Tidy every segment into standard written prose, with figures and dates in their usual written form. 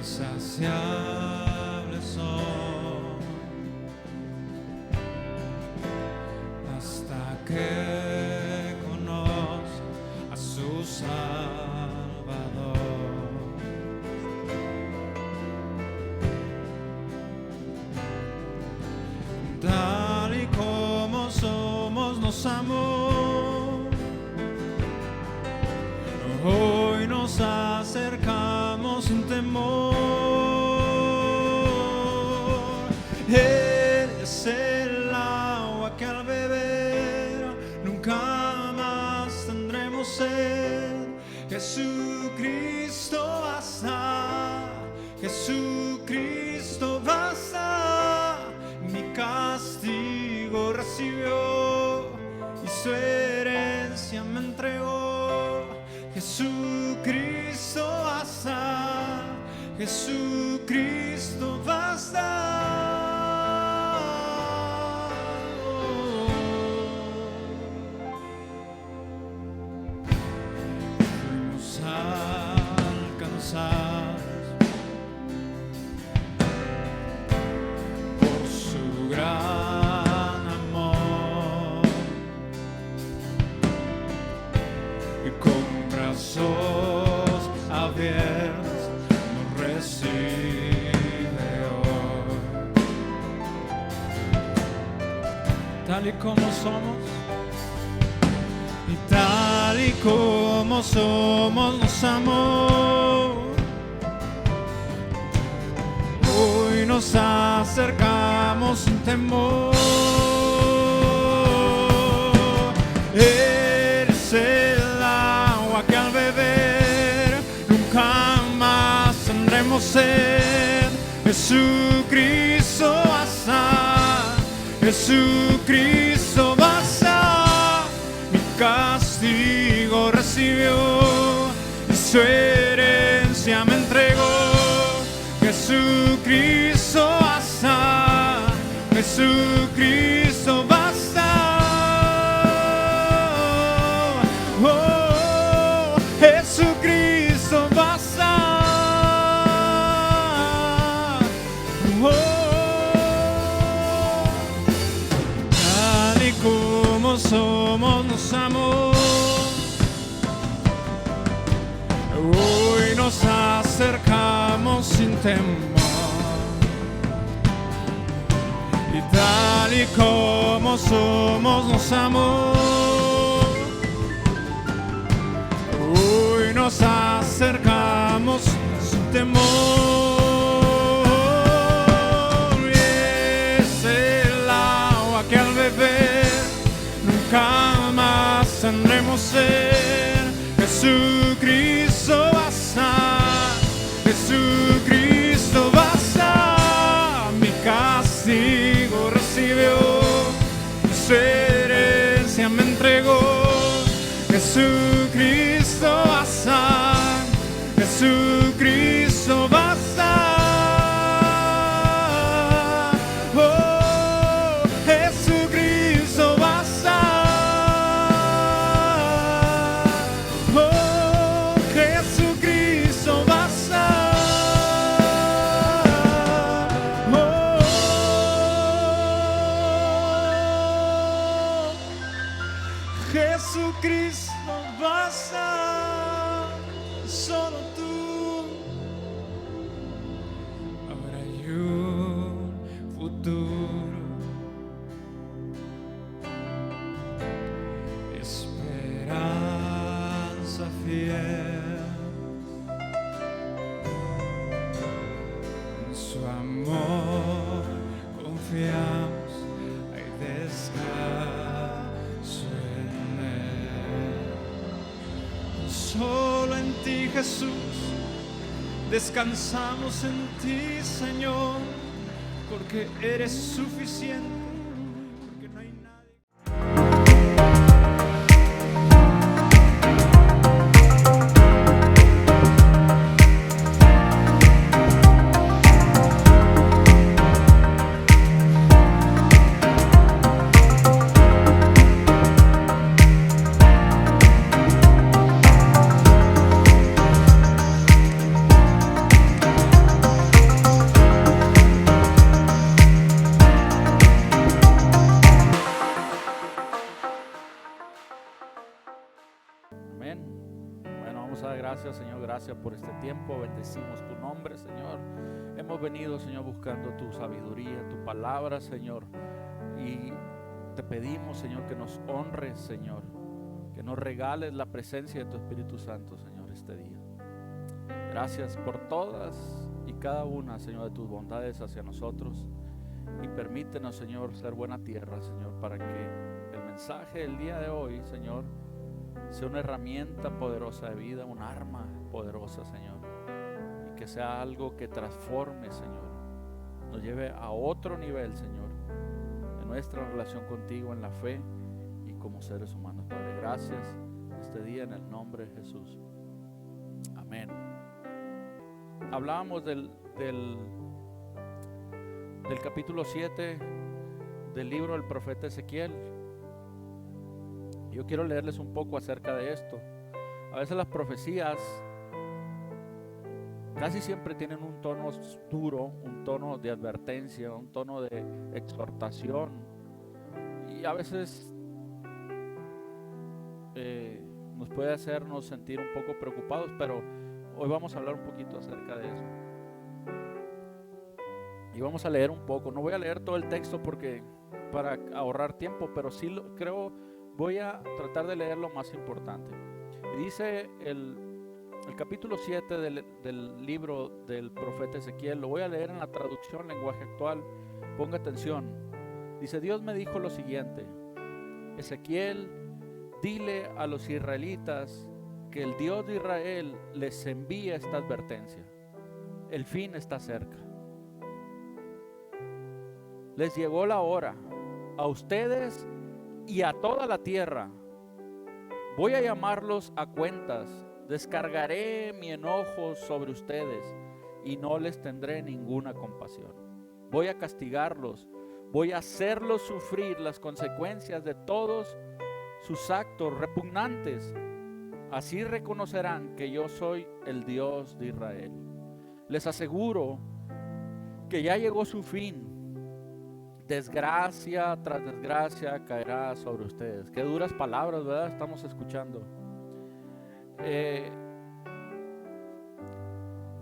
insaciables son hasta que conozca a su Salvador. Tal y como somos nos amó, hoy nos acercamos sin temor. Él es el agua que al beber nunca más tendremos sed. Jesucristo basta, Jesucristo basta. Mi castigo recibió y su herencia me entregó. Jesucristo basta, Jesucristo basta. Fuimos alcanzados por su gran amor y con brazos abiertos nos recibe hoy. Tal y como somos, y tal y como somos nos amó. Hoy nos acercamos sin temor. Eres el agua que al beber nunca más tendremos sed. Jesucristo basta, Jesucristo basta. Mi castigo recibió y su herencia me entregó. Jesucristo basta, Jesucristo basta. Oh, Jesucristo basta. Oh, tal y como somos nos amó. Hoy nos acercamos sin temor. Y tal y como somos nos amó. Hoy nos acercamos sin temor. Y es el agua que al beber nunca más tendremos sed. Jesucristo basta, Jesucristo basta. Mi castigo recibió y su herencia me entregó. Jesucristo basta, Jesucristo basta. Oh, Jesucristo basta. Oh, Jesucristo basta. Oh, Jesucristo basta. Solo tú. Ahora hay un futuro, esperanza fiel. En su amor confiamos, hay descanso en él. Solo en ti, Jesús, descansamos en ti, Señor, porque eres suficiente. Amén. Bueno, vamos a dar gracias, Señor, gracias por este tiempo. Bendecimos tu nombre, Señor. Hemos venido, Señor, buscando tu sabiduría, tu palabra, Señor. Y te pedimos, Señor, que nos honres, Señor. Que nos regales la presencia de tu Espíritu Santo, Señor, este día. Gracias por todas y cada una, Señor, de tus bondades hacia nosotros. Y permítenos, Señor, ser buena tierra, Señor, para que el mensaje del día de hoy, Señor, sea una herramienta poderosa de vida, un arma poderosa, Señor, y que sea algo que transforme, Señor, nos lleve a otro nivel, Señor, en nuestra relación contigo, en la fe y como seres humanos. Padre, gracias este día en el nombre de Jesús. Amén. Hablábamos del capítulo 7 del libro del profeta Ezequiel. Yo quiero leerles un poco acerca de esto. A veces las profecías casi siempre tienen un tono duro, un tono de advertencia, un tono de exhortación, y a veces nos puede hacernos sentir un poco preocupados, pero hoy vamos a hablar un poquito acerca de eso. Y vamos a leer un poco. No voy a leer todo el texto porque para ahorrar tiempo, pero sí voy a tratar de leer lo más importante. Y dice el capítulo 7 del libro del profeta Ezequiel. Lo voy a leer en la traducción lenguaje actual. Ponga atención. Dice: Dios me dijo lo siguiente: Ezequiel, dile a los israelitas que el Dios de Israel les envía esta advertencia. El fin está cerca. Les llegó la hora, a ustedes y a toda la tierra. Voy a llamarlos a cuentas, descargaré mi enojo sobre ustedes y no les tendré ninguna compasión. Voy a castigarlos, voy a hacerlos sufrir las consecuencias de todos sus actos repugnantes. Así reconocerán que yo soy el Dios de Israel. Les aseguro que ya llegó su fin. Desgracia tras desgracia caerá sobre ustedes. Qué duras palabras, ¿verdad? Estamos escuchando.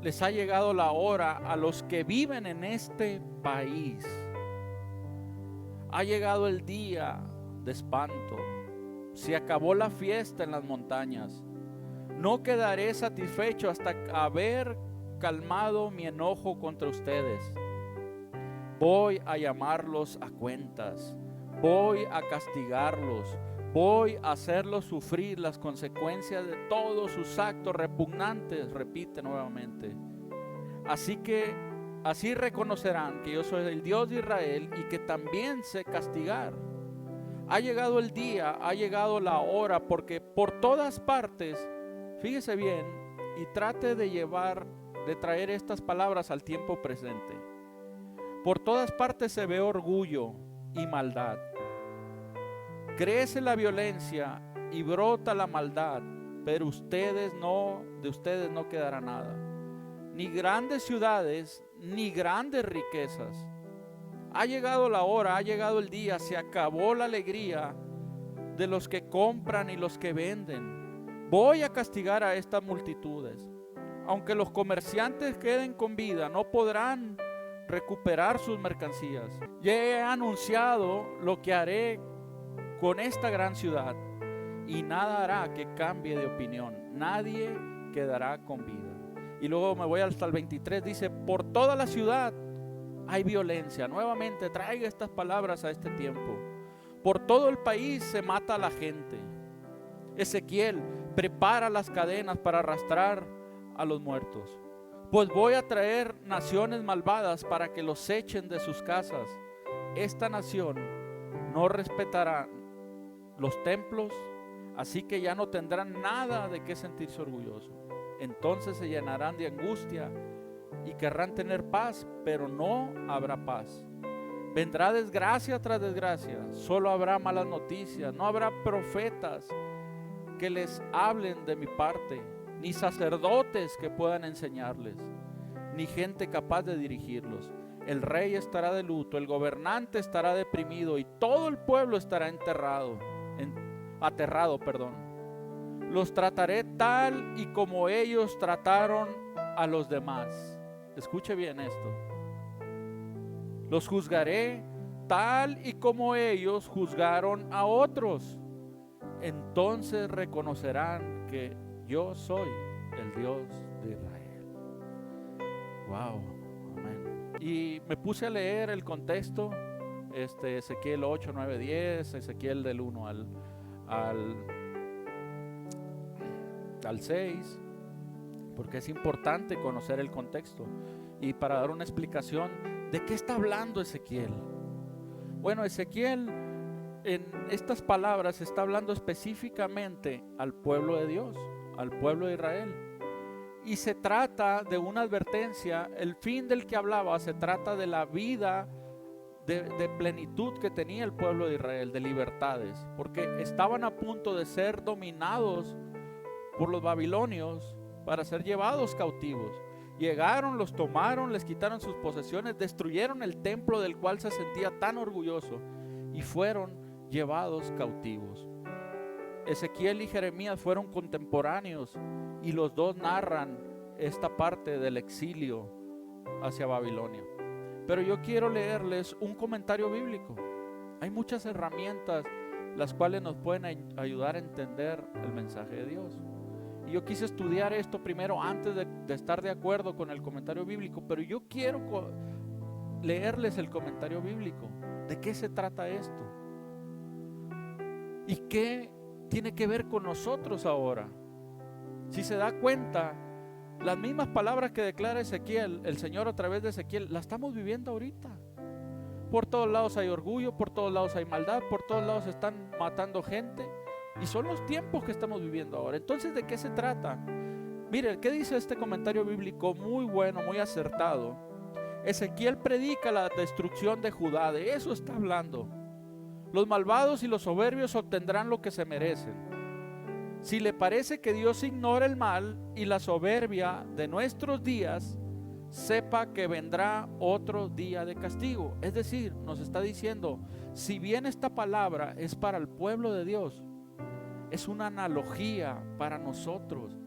Les ha llegado la hora a los que viven en este país. Ha llegado el día de espanto. Se acabó la fiesta en las montañas. No quedaré satisfecho hasta haber calmado mi enojo contra ustedes. Voy a llamarlos a cuentas, voy a castigarlos, voy a hacerlos sufrir las consecuencias de todos sus actos repugnantes. Repite nuevamente. Así reconocerán que yo soy el Dios de Israel y que también sé castigar. Ha llegado el día, ha llegado la hora, porque por todas partes, fíjese bien y trate de traer estas palabras al tiempo presente. Por todas partes se ve orgullo y maldad. Crece la violencia y brota la maldad, pero de ustedes no quedará nada. Ni grandes ciudades, ni grandes riquezas. Ha llegado la hora, ha llegado el día, se acabó la alegría de los que compran y los que venden. Voy a castigar a estas multitudes. Aunque los comerciantes queden con vida, no podrán recuperar sus mercancías. Ya he anunciado lo que haré con esta gran ciudad y nada hará que cambie de opinión. Nadie quedará con vida. Y luego me voy hasta el 23, dice: por toda la ciudad hay violencia. Nuevamente traiga estas palabras a este tiempo. Por todo el país se mata a la gente. Ezequiel, prepara las cadenas para arrastrar a los muertos. Pues voy a traer naciones malvadas para que los echen de sus casas. Esta nación no respetará los templos, así que ya no tendrán nada de qué sentirse orgullosos. Entonces se llenarán de angustia y querrán tener paz, pero no habrá paz. Vendrá desgracia tras desgracia, solo habrá malas noticias, no habrá profetas que les hablen de mi parte, ni sacerdotes que puedan enseñarles, ni gente capaz de dirigirlos. El rey estará de luto, el gobernante estará deprimido y todo el pueblo estará aterrado. los trataré tal y como ellos trataron a los demás. Escuche bien esto. Los juzgaré tal y como ellos juzgaron a otros. Entonces reconocerán que yo soy el Dios de Israel. Wow, amén. Y me puse a leer el contexto, Ezequiel 8, 9, 10, Ezequiel del 1 al 6, porque es importante conocer el contexto y para dar una explicación de qué está hablando Ezequiel. Bueno, Ezequiel en estas palabras está hablando específicamente al pueblo de Dios, al pueblo de Israel, y se trata de una advertencia. El fin del que hablaba se trata de la vida de plenitud que tenía el pueblo de Israel, de libertades, porque estaban a punto de ser dominados por los babilonios para ser llevados cautivos. Llegaron, los tomaron, les quitaron sus posesiones, destruyeron el templo del cual se sentía tan orgulloso y fueron llevados cautivos. Ezequiel y Jeremías fueron contemporáneos y los dos narran esta parte del exilio hacia Babilonia. Pero yo quiero leerles un comentario bíblico. Hay muchas herramientas las cuales nos pueden ayudar a entender el mensaje de Dios. Y yo quise estudiar esto primero antes de estar de acuerdo con el comentario bíblico, pero yo quiero leerles el comentario bíblico. ¿De qué se trata esto? ¿Y qué tiene que ver con nosotros ahora? Si se da cuenta, las mismas palabras que declara Ezequiel, el Señor a través de Ezequiel, las estamos viviendo ahorita. Por todos lados hay orgullo, por todos lados hay maldad, por todos lados están matando gente. Y son los tiempos que estamos viviendo ahora. Entonces, ¿de qué se trata? Mire, ¿qué dice este comentario bíblico? Muy bueno, muy acertado. Ezequiel predica la destrucción de Judá. De eso está hablando. Los malvados y los soberbios obtendrán lo que se merecen. Si le parece que Dios ignora el mal y la soberbia de nuestros días, sepa que vendrá otro día de castigo. Es decir, nos está diciendo, si bien esta palabra es para el pueblo de Dios, es una analogía para nosotros,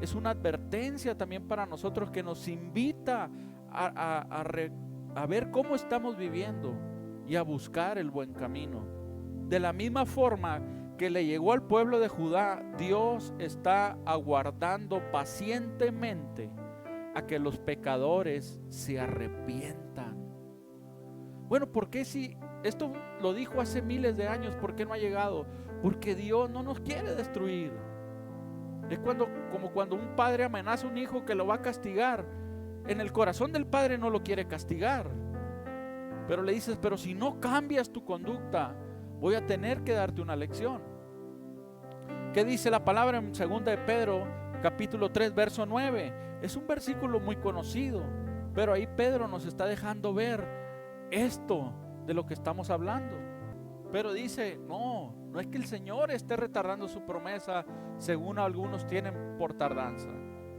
es una advertencia también para nosotros que nos invita a ver cómo estamos viviendo y a buscar el buen camino. De la misma forma que le llegó al pueblo de Judá, Dios está aguardando pacientemente a que los pecadores se arrepientan. Bueno, ¿por qué si esto lo dijo hace miles de años, por qué no ha llegado? Porque Dios no nos quiere destruir. Es como cuando un padre amenaza a un hijo que lo va a castigar. En el corazón del padre no lo quiere castigar, pero le dices, pero si no cambias tu conducta, voy a tener que darte una lección. ¿Qué dice la palabra en 2 de Pedro, capítulo 3, verso 9? Es un versículo muy conocido, pero ahí Pedro nos está dejando ver esto de lo que estamos hablando. Pero dice, no es que el Señor esté retardando su promesa, según algunos tienen por tardanza,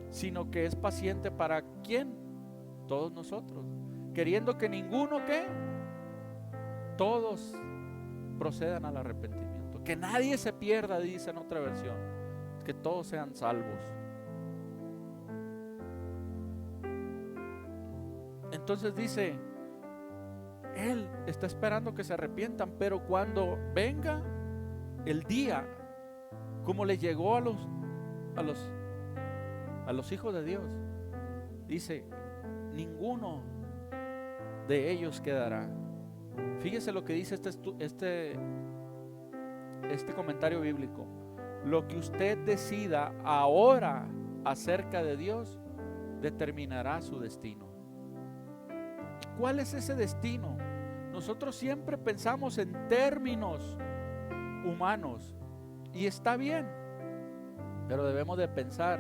sino que es paciente para ¿quién? Todos nosotros, queriendo que ninguno, ¿qué? Todos procedan al arrepentimiento, que nadie se pierda, dice en otra versión, que todos sean salvos. Entonces dice, Él está esperando que se arrepientan, pero cuando venga el día, como le llegó a los hijos de Dios, dice, ninguno de ellos quedará. Fíjese lo que dice este comentario bíblico. Lo que usted decida ahora acerca de Dios determinará su destino. ¿Cuál es ese destino? Nosotros siempre pensamos en términos humanos y está bien, pero debemos de pensar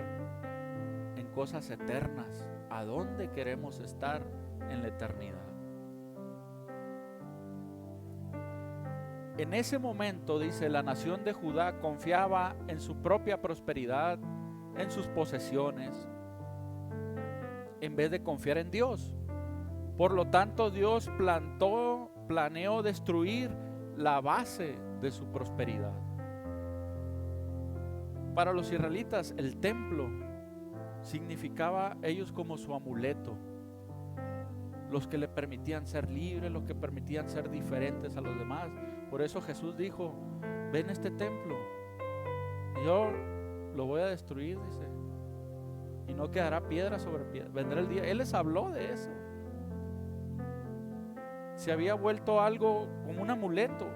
en cosas eternas. ¿A dónde queremos estar en la eternidad? En ese momento, dice, la nación de Judá confiaba en su propia prosperidad, en sus posesiones, en vez de confiar en Dios. Por lo tanto, Dios planeó destruir la base de su prosperidad. Para los israelitas el templo significaba ellos como su amuleto, los que le permitían ser libres, los que permitían ser diferentes a los demás. Por eso Jesús dijo: ven este templo, yo lo voy a destruir, dice, y no quedará piedra sobre piedra. Vendrá el día. Él les habló de eso. Se había vuelto algo como un amuleto.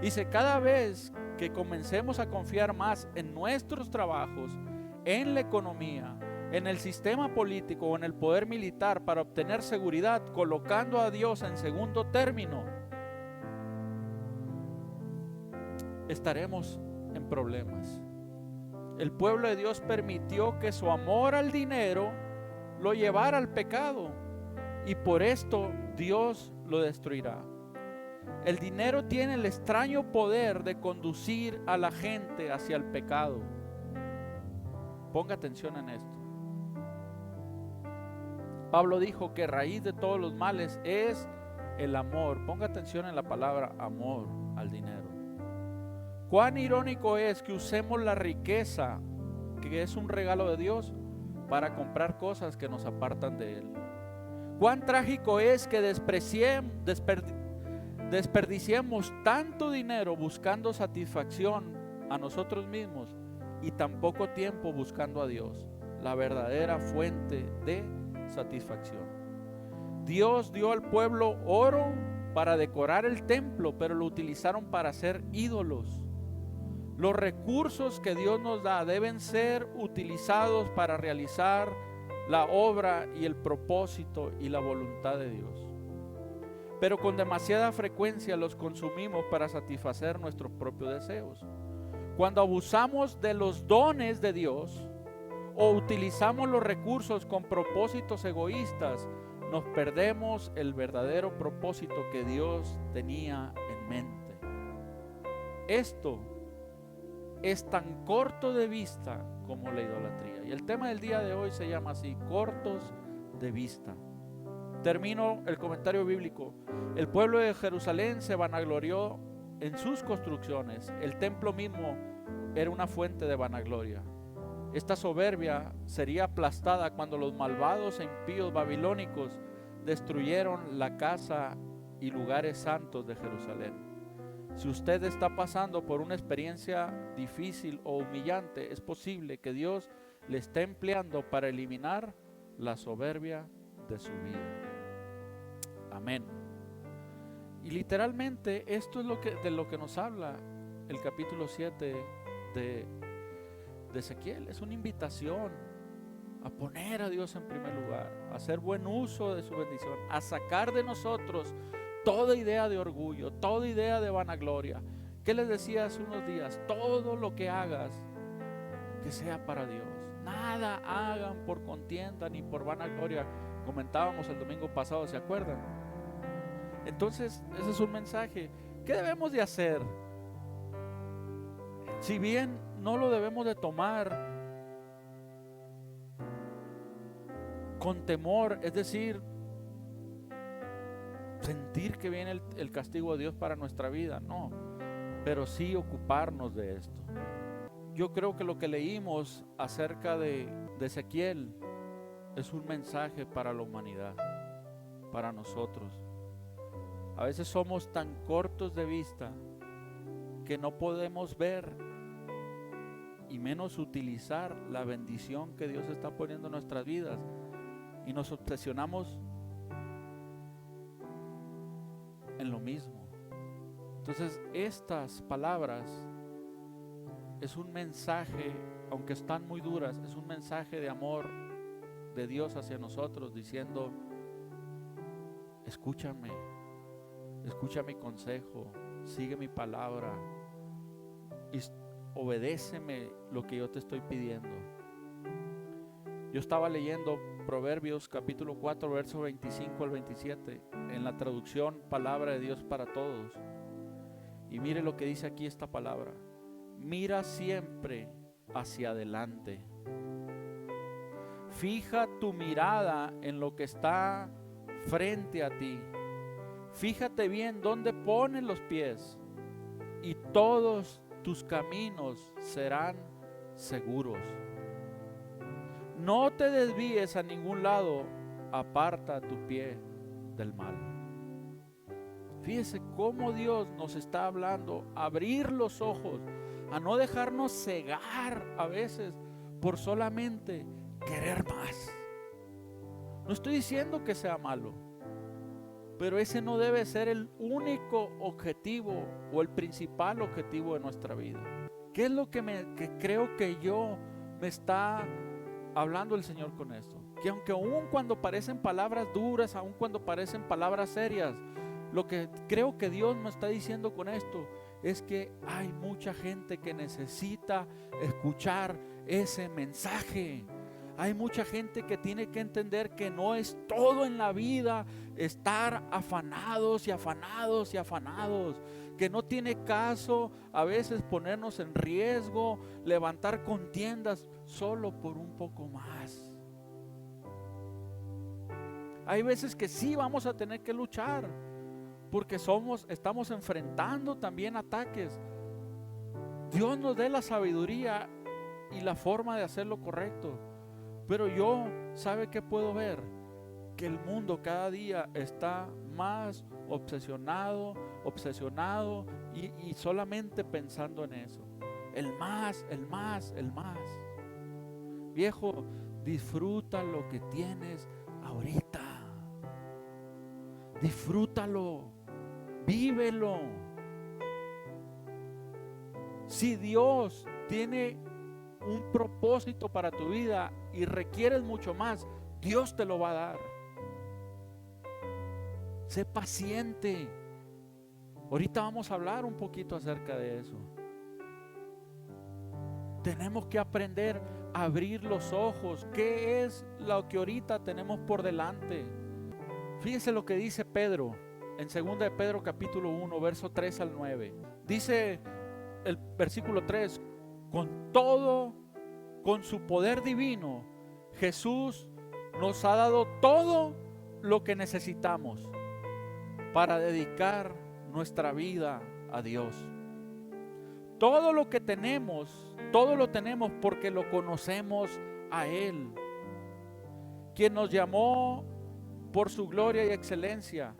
Dice: cada vez que comencemos a confiar más en nuestros trabajos, en la economía, en el sistema político o en el poder militar para obtener seguridad, colocando a Dios en segundo término, estaremos en problemas. El pueblo de Dios permitió que su amor al dinero lo llevara al pecado, y por esto Dios lo destruirá. El dinero tiene el extraño poder de conducir a la gente hacia el pecado. Ponga atención en esto. Pablo dijo que raíz de todos los males es el amor. Ponga atención en la palabra amor al dinero. Cuán irónico es que usemos la riqueza, que es un regalo de Dios, para comprar cosas que nos apartan de Él. Cuán trágico es que desperdiciemos tanto dinero buscando satisfacción a nosotros mismos y tan poco tiempo buscando a Dios, la verdadera fuente de satisfacción. Dios dio al pueblo oro para decorar el templo, pero lo utilizaron para hacer ídolos. Los recursos que Dios nos da deben ser utilizados para realizar la obra y el propósito y la voluntad de Dios. Pero con demasiada frecuencia los consumimos para satisfacer nuestros propios deseos. Cuando abusamos de los dones de Dios o utilizamos los recursos con propósitos egoístas, nos perdemos el verdadero propósito que Dios tenía en mente. Esto es tan corto de vista como la idolatría. Y el tema del día de hoy se llama así: cortos de vista. Termino el comentario bíblico. El pueblo de Jerusalén se vanaglorió en sus construcciones. El templo mismo era una fuente de vanagloria. Esta soberbia sería aplastada cuando los malvados e impíos babilónicos destruyeron la casa y lugares santos de Jerusalén. Si usted está pasando por una experiencia difícil o humillante, es posible que Dios le esté empleando para eliminar la soberbia de su vida. Amén. Y literalmente esto es de lo que nos habla el capítulo 7 de Ezequiel. Es una invitación a poner a Dios en primer lugar, a hacer buen uso de su bendición, a sacar de nosotros toda idea de orgullo, toda idea de vanagloria. ¿Qué les decía hace unos días? Todo lo que hagas, que sea para Dios. Nada hagan por contienda ni por vanagloria. Comentábamos el domingo pasado, ¿se acuerdan? Entonces, ese es un mensaje. ¿Qué debemos de hacer? Si bien no lo debemos de tomar con temor, es decir, sentir que viene el castigo de Dios para nuestra vida, no, pero sí ocuparnos de esto. Yo creo que lo que leímos acerca de Ezequiel es un mensaje para la humanidad, para nosotros. A veces somos tan cortos de vista que no podemos ver y menos utilizar la bendición que Dios está poniendo en nuestras vidas, y nos obsesionamos en lo mismo. Entonces, estas palabras es un mensaje, aunque están muy duras, es un mensaje de amor de Dios hacia nosotros, diciendo: escúchame, escucha mi consejo, sigue mi palabra y obedéceme lo que yo te estoy pidiendo. Yo estaba leyendo Proverbios capítulo 4, verso 25 al 27, en la traducción Palabra de Dios para Todos. Y mire lo que dice aquí esta palabra: mira siempre hacia adelante. Fija tu mirada en lo que está frente a ti. Fíjate bien dónde pones los pies, y todos tus caminos serán seguros. No te desvíes a ningún lado, aparta tu pie del mal. Fíjese cómo Dios nos está hablando, abrir los ojos, a no dejarnos cegar a veces por solamente querer más. No estoy diciendo que sea malo, pero ese no debe ser el único objetivo o el principal objetivo de nuestra vida. ¿Qué es lo que creo que me está hablando el Señor con esto? Que aunque aun cuando parecen palabras duras, aun cuando parecen palabras serias, lo que creo que Dios me está diciendo con esto es que hay mucha gente que necesita escuchar ese mensaje. Hay mucha gente que tiene que entender que no es todo en la vida estar afanados y afanados y afanados, que no tiene caso a veces ponernos en riesgo, levantar contiendas solo por un poco más. Hay veces que sí vamos a tener que luchar, porque estamos enfrentando también ataques. Dios nos dé la sabiduría y la forma de hacer lo correcto. Pero ¿sabe qué puedo ver? Que el mundo cada día está más obsesionado y solamente pensando en eso. El más. Viejo, disfruta lo que tienes ahorita. Disfrútalo, vívelo. Si Dios tiene un propósito para tu vida y requieres mucho más, Dios te lo va a dar. Sé paciente. Ahorita vamos a hablar un poquito acerca de eso. Tenemos que aprender a abrir los ojos. ¿Qué es lo que ahorita tenemos por delante? Fíjese lo que dice Pedro en 2 de Pedro capítulo 1, verso 3 al 9. Dice el versículo 3: con su poder divino, Jesús nos ha dado todo lo que necesitamos para dedicar nuestra vida a Dios. Todo lo que tenemos, todo lo tenemos porque lo conocemos a Él, quien nos llamó por su gloria y excelencia.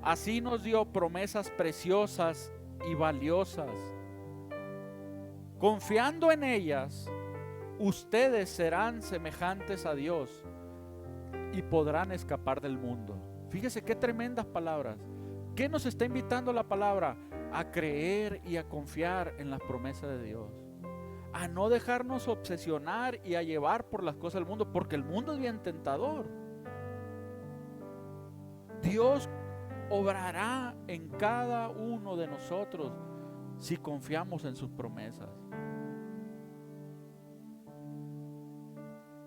Así nos dio promesas preciosas y valiosas. Confiando en ellas, ustedes serán semejantes a Dios y podrán escapar del mundo. Fíjese qué tremendas palabras. ¿Qué nos está invitando la palabra? A creer y a confiar en las promesas de Dios. A no dejarnos obsesionar y a llevar por las cosas del mundo, porque el mundo es bien tentador. Dios obrará en cada uno de nosotros si confiamos en sus promesas.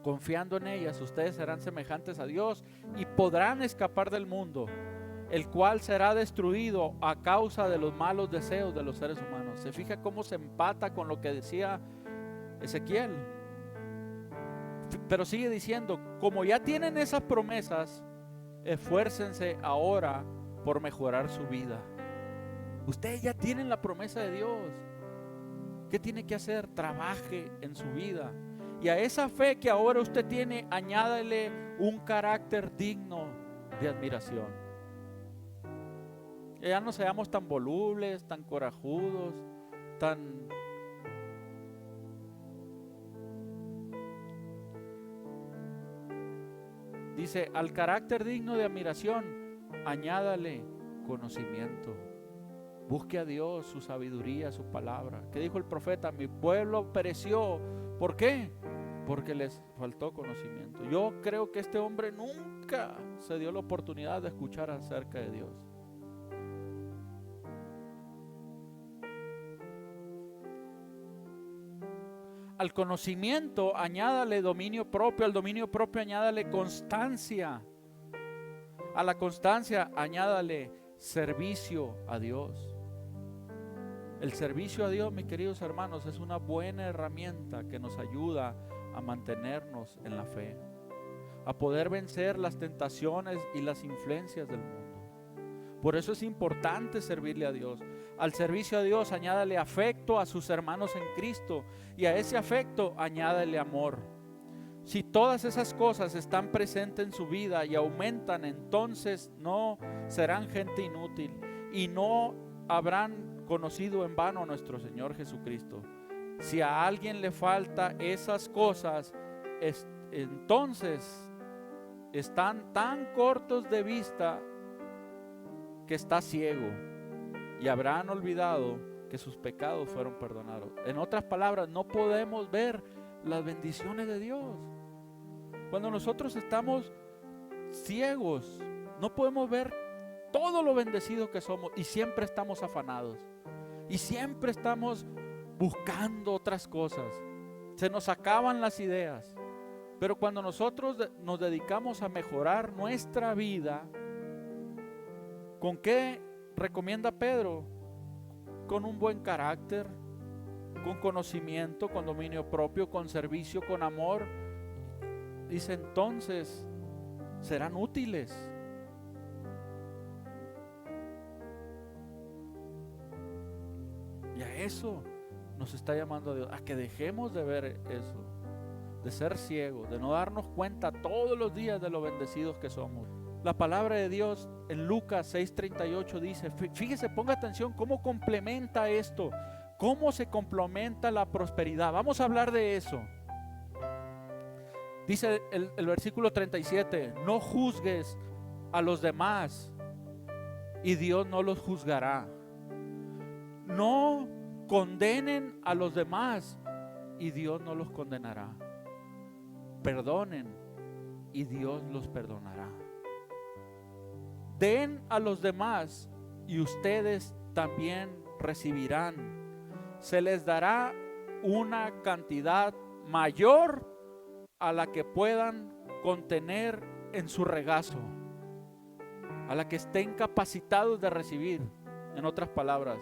Confiando en ellas, ustedes serán semejantes a Dios y podrán escapar del mundo, el cual será destruido a causa de los malos deseos de los seres humanos. ¿Se fija cómo se empata con lo que decía Ezequiel? Pero sigue diciendo, como ya tienen esas promesas, esfuércense ahora por mejorar su vida. Ustedes ya tienen la promesa de Dios. ¿Qué tiene que hacer? Trabaje en su vida. Y a esa fe que ahora usted tiene, añádale un carácter digno de admiración. Ya no seamos tan volubles, tan corajudos, tan... Dice, al carácter digno de admiración, añádale conocimiento. Busque a Dios, su sabiduría, su palabra. ¿Qué dijo el profeta? Mi pueblo pereció. ¿Por qué? Porque les faltó conocimiento. Yo creo que este hombre nunca se dio la oportunidad de escuchar acerca de Dios. Al conocimiento añádale dominio propio, al dominio propio añádale constancia, a la constancia añádale servicio a Dios. El servicio a Dios, mis queridos hermanos, es una buena herramienta que nos ayuda a mantenernos en la fe, a poder vencer las tentaciones y las influencias del mundo. Por eso es importante servirle a Dios. Al servicio a Dios añádale afecto a sus hermanos en Cristo, y a ese afecto añádale amor. Si todas esas cosas están presentes en su vida y aumentan, entonces no serán gente inútil y no habrán conocido en vano a nuestro Señor Jesucristo. Si a alguien le falta esas cosas, entonces están tan cortos de vista que está ciego, y habrán olvidado que sus pecados fueron perdonados. En otras palabras, no podemos ver las bendiciones de Dios. Cuando nosotros estamos ciegos, no podemos ver todo lo bendecido que somos, y siempre estamos afanados y siempre estamos buscando otras cosas. Se nos acaban las ideas. Pero cuando nosotros nos dedicamos a mejorar nuestra vida, ¿con qué recomienda Pedro? Con un buen carácter, con conocimiento, con dominio propio, con servicio, con amor. Dice, entonces serán útiles. Y a eso nos está llamando a Dios, a que dejemos de ver eso, de ser ciegos, de no darnos cuenta todos los días de lo bendecidos que somos. La palabra de Dios en Lucas 6:38 dice, fíjese, ponga atención cómo complementa esto, cómo se complementa la prosperidad. Vamos a hablar de eso. Dice el versículo 37, no juzgues a los demás y Dios no los juzgará. No condenen a los demás y Dios no los condenará. Perdonen y Dios los perdonará. Den a los demás y ustedes también recibirán. Se les dará una cantidad mayor a la que puedan contener en su regazo, a la que estén capacitados de recibir. En otras palabras,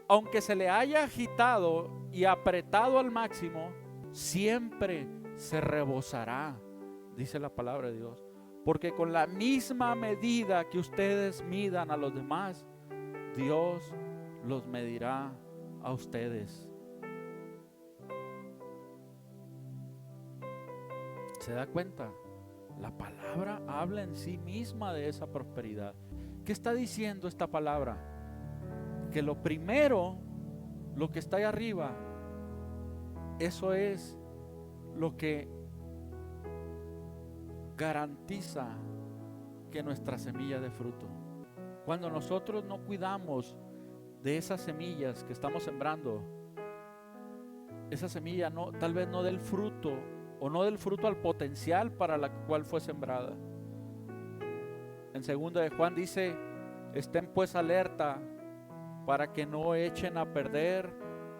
aunque se le haya agitado y apretado al máximo, siempre se rebosará, dice la palabra de Dios. Porque con la misma medida que ustedes midan a los demás, Dios los medirá a ustedes. ¿Se da cuenta? La palabra habla en sí misma de esa prosperidad. ¿Qué está diciendo esta palabra? Que lo primero, lo que está ahí arriba, eso es lo que garantiza que nuestra semilla dé fruto. Cuando nosotros no cuidamos de esas semillas que estamos sembrando, esa semilla no, tal vez no dé el fruto, o no dé el fruto al potencial para la cual fue sembrada. En 2 de Juan dice, estén pues alerta para que no echen a perder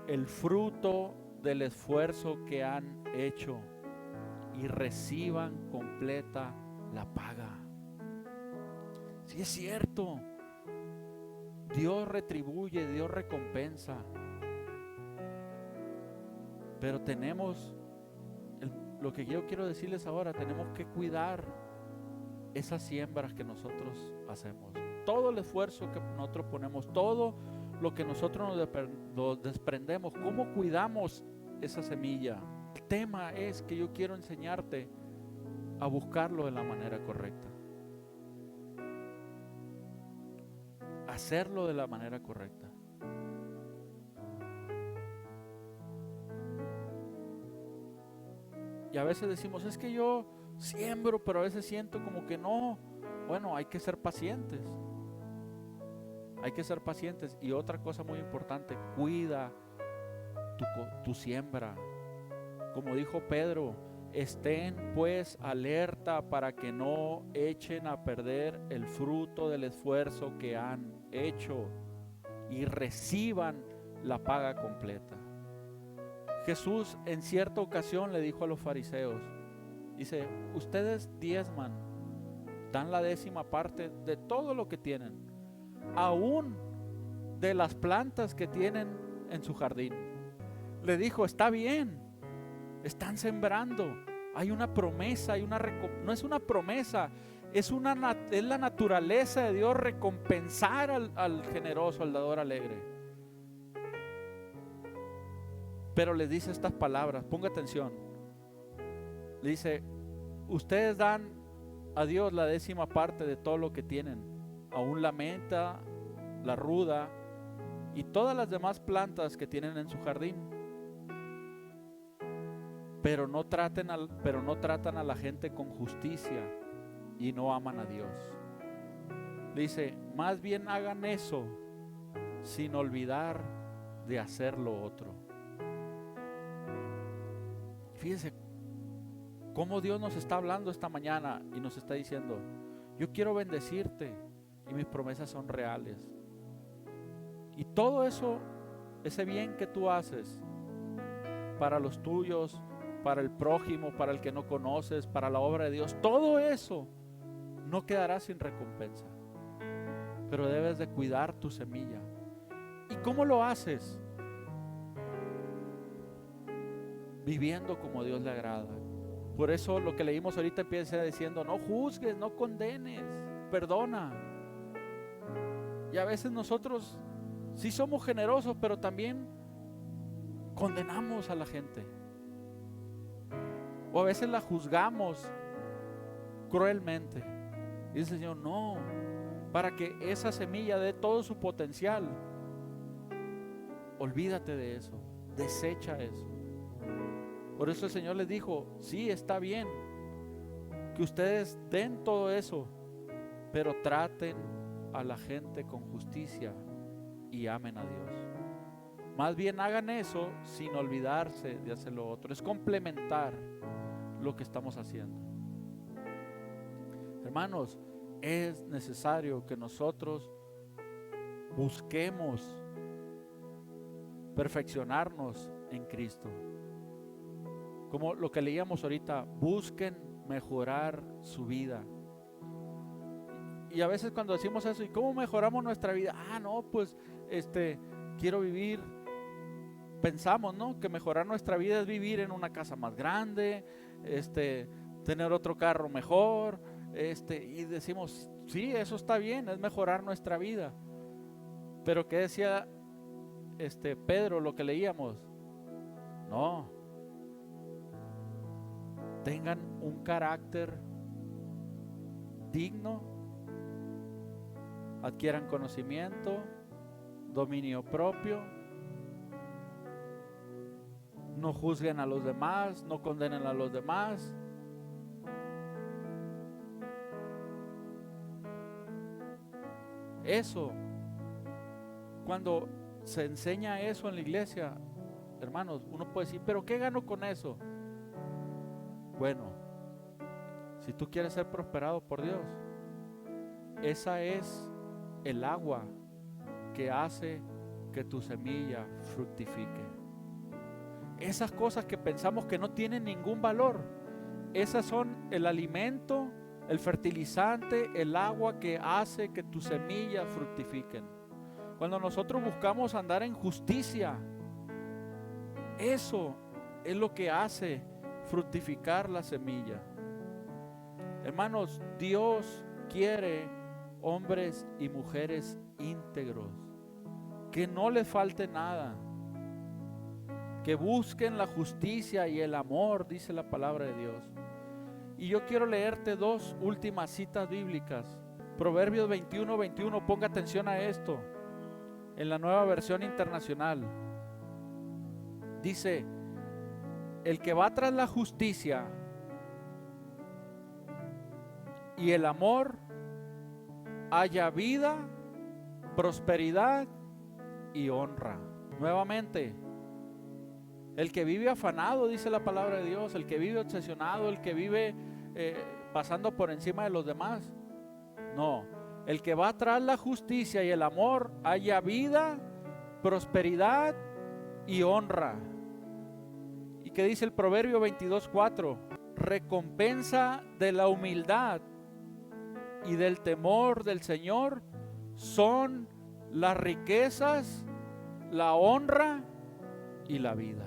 el fruto del esfuerzo que han hecho y reciban completa la paga. Sí, es cierto, Dios retribuye, Dios recompensa, pero tenemos lo que yo quiero decirles ahora, tenemos que cuidar esas siembras que nosotros hacemos, todo el esfuerzo que nosotros ponemos, todo lo que nosotros nos desprendemos, cómo cuidamos esa semilla. El tema es que yo quiero enseñarte a buscarlo de la manera correcta, hacerlo de la manera correcta. Y a veces decimos, es que yo siembro, pero a veces siento como que no. Bueno, hay que ser pacientes. Hay que ser pacientes. Y otra cosa muy importante, cuida tu siembra. Como dijo Pedro, estén pues alerta para que no echen a perder el fruto del esfuerzo que han hecho y reciban la paga completa. Jesús en cierta ocasión le dijo a los fariseos, dice, ustedes diezman, dan la 10ª parte de todo lo que tienen, aún de las plantas que tienen en su jardín. Le dijo, está bien, están sembrando, hay una promesa, no es una promesa, Es la naturaleza de Dios recompensar al generoso, al dador alegre. Pero les dice estas palabras, ponga atención. Le dice: ustedes dan a Dios la 10ª parte de todo lo que tienen, aún la menta, la ruda y todas las demás plantas que tienen en su jardín. Pero no tratan a la gente con justicia y no aman a Dios. Le dice: más bien hagan eso sin olvidar de hacer lo otro. Fíjense cómo Dios nos está hablando esta mañana y nos está diciendo: yo quiero bendecirte y mis promesas son reales. Y todo eso, ese bien que tú haces para los tuyos, para el prójimo, para el que no conoces, para la obra de Dios, todo eso no quedará sin recompensa. Pero debes de cuidar tu semilla. ¿Y cómo lo haces? Viviendo como Dios le agrada. Por eso lo que leímos ahorita empieza diciendo: no juzgues, no condenes, perdona. Y a veces nosotros sí somos generosos, pero también condenamos a la gente. O a veces la juzgamos cruelmente. Y dice el Señor: no, para que esa semilla dé todo su potencial, olvídate de eso, desecha eso. Por eso el Señor les dijo: sí, está bien que ustedes den todo eso, pero traten a la gente con justicia y amen a Dios. Más bien hagan eso sin olvidarse de hacer lo otro. Es complementar lo que estamos haciendo. Hermanos, es necesario que nosotros busquemos perfeccionarnos en Cristo. Como lo que leíamos ahorita, busquen mejorar su vida. Y a veces cuando decimos eso: ¿y cómo mejoramos nuestra vida? No, pues quiero vivir. Pensamos, ¿no?, que mejorar nuestra vida es vivir en una casa más grande, tener otro carro mejor, y decimos: sí, eso está bien, es mejorar nuestra vida. Pero ¿qué decía Pedro, lo que leíamos? No. Tengan un carácter digno, adquieran conocimiento, dominio propio, no juzguen a los demás, no condenen a los demás. Eso, cuando se enseña eso en la iglesia, hermanos, uno puede decir: ¿pero qué gano con eso? Bueno, si tú quieres ser prosperado por Dios, esa es el agua que hace que tu semilla fructifique. Esas cosas que pensamos que no tienen ningún valor, esas son el alimento, el fertilizante, el agua que hace que tus semillas fructifiquen. Cuando nosotros buscamos andar en justicia, eso es lo que hace fructificar la semilla. Hermanos, Dios quiere hombres y mujeres íntegros, que no les falte nada, que busquen la justicia y el amor, dice la palabra de Dios. Y yo quiero leerte 2 últimas citas bíblicas. Proverbios 21:21, ponga atención a esto, en la Nueva Versión Internacional. Dice: el que va tras la justicia y el amor halla vida, prosperidad y honra. Nuevamente, el que vive afanado, dice la palabra de Dios, el que vive obsesionado, el que vive pasando por encima de los demás. No, el que va tras la justicia y el amor halla vida, prosperidad y honra. ¿Y qué dice el Proverbio 22:4? Recompensa de la humildad y del temor del Señor son las riquezas, la honra y la vida.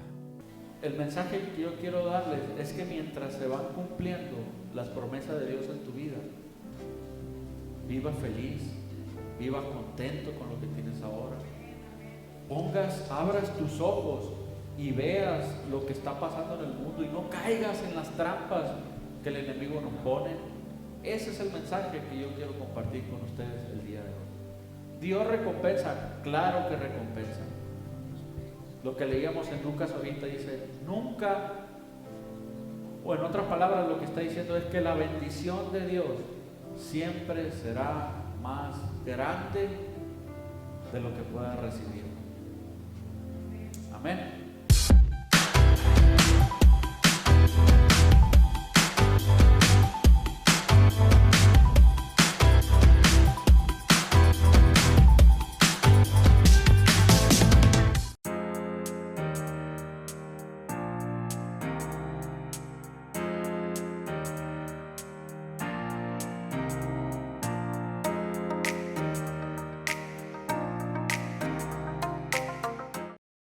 El mensaje que yo quiero darles es que mientras se van cumpliendo las promesas de Dios en tu vida, viva feliz, viva contento con lo que tienes ahora. Abras tus ojos y veas lo que está pasando en el mundo y no caigas en las trampas que el enemigo nos pone. Ese es el mensaje que yo quiero compartir con ustedes el día de hoy. Dios recompensa, claro que recompensa. Lo que leíamos en Lucas ahorita dice, nunca, o en otras palabras lo que está diciendo es que la bendición de Dios siempre será más grande de lo que pueda recibir. Amén.